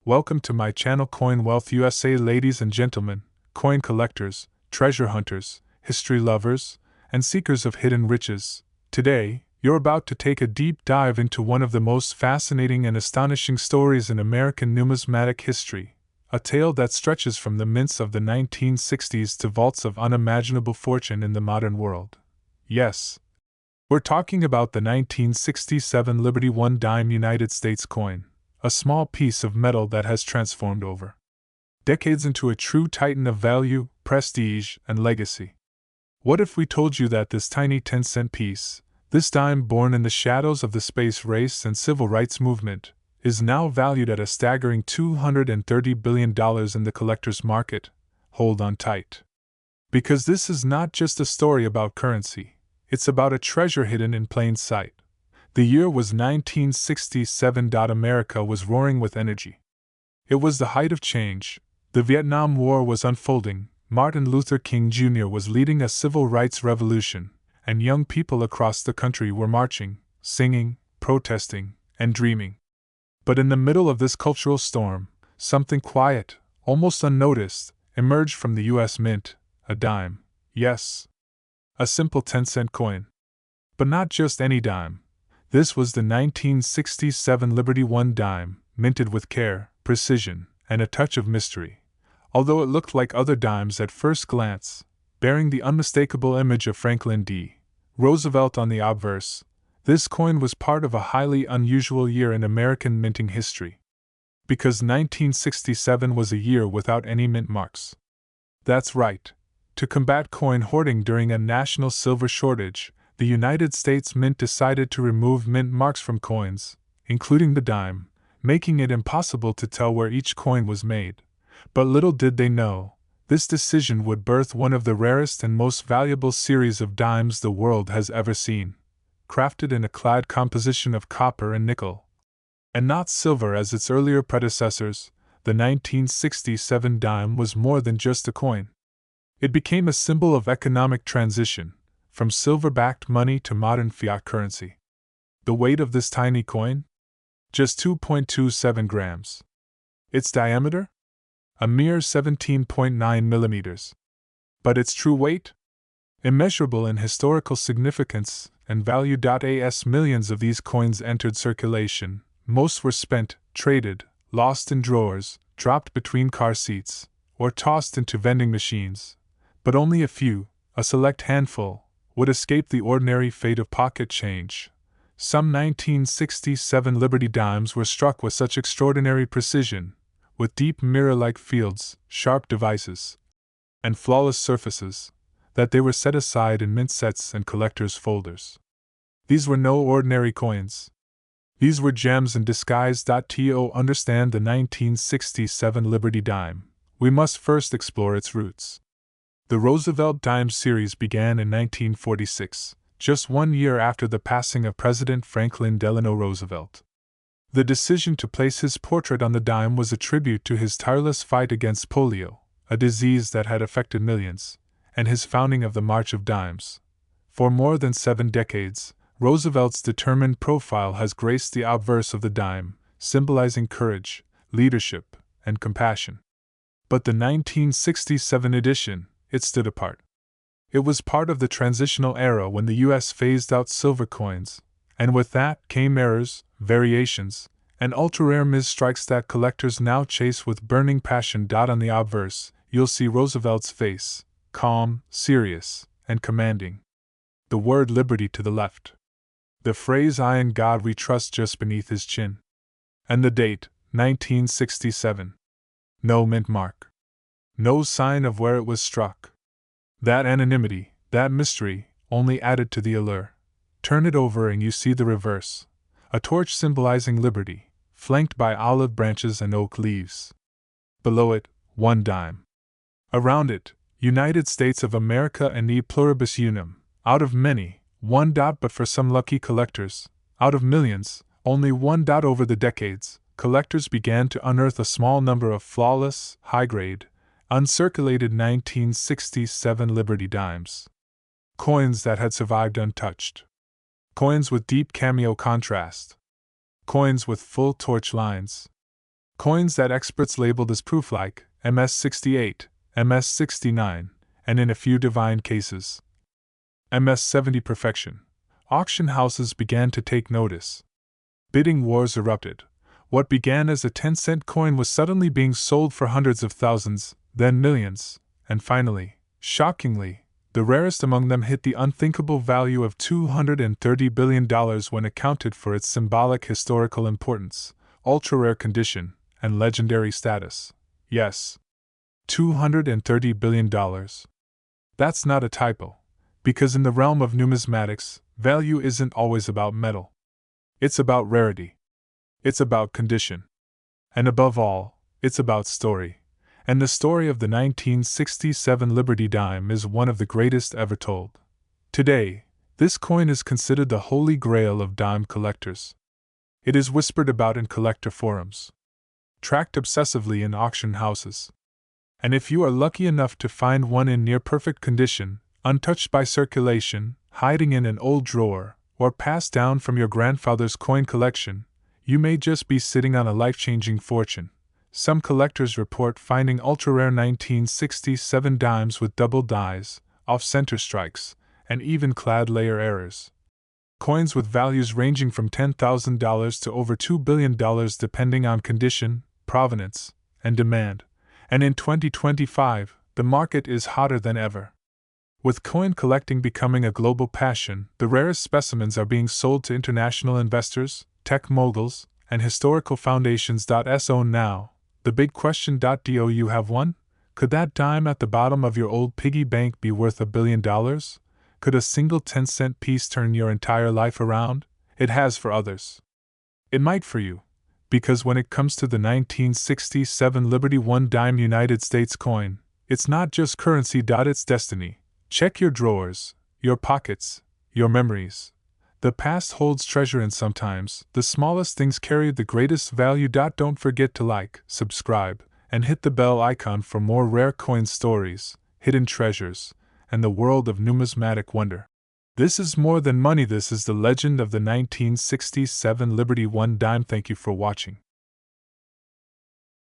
Welcome to my channel Coin Wealth USA, ladies and gentlemen, coin collectors, treasure hunters, history lovers, and seekers of hidden riches. Today, you're about to take a deep dive into one of the most fascinating and astonishing stories in American numismatic history, a tale that stretches from the mints of the 1960s to vaults of unimaginable fortune in the modern world. Yes, we're talking about the 1967 Liberty One dime United States coin, a small piece of metal that has transformed over decades into a true titan of value, prestige, and legacy. What if we told you that this tiny 10-cent piece, this dime born in the shadows of the space race and civil rights movement, is now valued at a staggering $230 billion in the collector's market? Hold on tight. Because this is not just a story about currency, it's about a treasure hidden in plain sight. The year was 1967. America was roaring with energy. It was the height of change. The Vietnam War was unfolding, Martin Luther King Jr. was leading a civil rights revolution, and young people across the country were marching, singing, protesting, and dreaming. But in the middle of this cultural storm, something quiet, almost unnoticed, emerged from the U.S. Mint: a dime. Yes, a simple 10-cent coin. But not just any dime. This was the 1967 Liberty One dime, minted with care, precision, and a touch of mystery. Although it looked like other dimes at first glance, bearing the unmistakable image of Franklin D. Roosevelt on the obverse, this coin was part of a highly unusual year in American minting history. Because 1967 was a year without any mint marks. That's right. To combat coin hoarding during a national silver shortage, the United States Mint decided to remove mint marks from coins, including the dime, making it impossible to tell where each coin was made. But little did they know, this decision would birth one of the rarest and most valuable series of dimes the world has ever seen, crafted in a clad composition of copper and nickel. And not silver as its earlier predecessors, the 1967 dime was more than just a coin. It became a symbol of economic transition, from silver-backed money to modern fiat currency. The weight of this tiny coin? Just 2.27 grams. Its diameter? A mere 17.9 millimeters. But its true weight? Immeasurable in historical significance and value. As millions of these coins entered circulation, most were spent, traded, lost in drawers, dropped between car seats, or tossed into vending machines. But only a few, a select handful, would escape the ordinary fate of pocket change. Some 1967 Liberty dimes were struck with such extraordinary precision, with deep mirror-like fields, sharp devices, and flawless surfaces, that they were set aside in mint sets and collectors' folders. These were no ordinary coins. These were gems in disguise. To understand the 1967 Liberty dime, we must first explore its roots. The Roosevelt dime series began in 1946, just 1 year after the passing of President Franklin Delano Roosevelt. The decision to place his portrait on the dime was a tribute to his tireless fight against polio, a disease that had affected millions, and his founding of the March of Dimes. For more than 7 decades, Roosevelt's determined profile has graced the obverse of the dime, symbolizing courage, leadership, and compassion. But the 1967 edition, it stood apart. It was part of the transitional era when the U.S. phased out silver coins, and with that came errors, variations, and ultra-rare misstrikes that collectors now chase with burning passion. On the obverse, you'll see Roosevelt's face, calm, serious, and commanding. The word liberty to the left. The phrase "I in God we trust" just beneath his chin. And the date, 1967. No mint mark. No sign of where it was struck. That anonymity, that mystery, only added to the allure. Turn it over and you see the reverse. A torch symbolizing liberty, flanked by olive branches and oak leaves. Below it, 1 dime. Around it, United States of America and E pluribus unum, out of many, 1 dot. But for some lucky collectors, out of millions, only 1 dot. Over the decades, collectors began to unearth a small number of flawless, high-grade, uncirculated 1967 Liberty dimes. Coins that had survived untouched. Coins with deep cameo contrast. Coins with full torch lines. Coins that experts labeled as proof like MS-68, MS-69, and in a few divine cases, MS-70 perfection. Auction houses began to take notice. Bidding wars erupted. What began as a 10-cent coin was suddenly being sold for hundreds of thousands, then millions, and finally, shockingly, the rarest among them hit the unthinkable value of $230 billion when accounted for its symbolic historical importance, ultra-rare condition, and legendary status. Yes, $230 billion. That's not a typo, because in the realm of numismatics, value isn't always about metal. It's about rarity. It's about condition. And above all, it's about story. And the story of the 1967 Liberty dime is one of the greatest ever told. Today, this coin is considered the holy grail of dime collectors. It is whispered about in collector forums, tracked obsessively in auction houses. And if you are lucky enough to find one in near-perfect condition, untouched by circulation, hiding in an old drawer, or passed down from your grandfather's coin collection, you may just be sitting on a life-changing fortune. Some collectors report finding ultra-rare 1967 dimes with double dies, off-center strikes, and even clad layer errors. Coins with values ranging from $10,000 to over $2 billion depending on condition, provenance, and demand. And in 2025, the market is hotter than ever. With coin collecting becoming a global passion, the rarest specimens are being sold to international investors, tech moguls, and historical foundations. So now, the big question. Do you have one? Could that dime at the bottom of your old piggy bank be worth $1 billion? Could a single 10-cent piece turn your entire life around? It has for others. It might for you, because when it comes to the 1967 Liberty 1 dime United States coin, it's not just currency. It's destiny. Check your drawers, your pockets, your memories. The past holds treasure, and sometimes the smallest things carry the greatest value. Don't forget to like, subscribe, and hit the bell icon for more rare coin stories, hidden treasures, and the world of numismatic wonder. This is more than money. This is the legend of the 1967 Liberty 1 dime. Thank you for watching.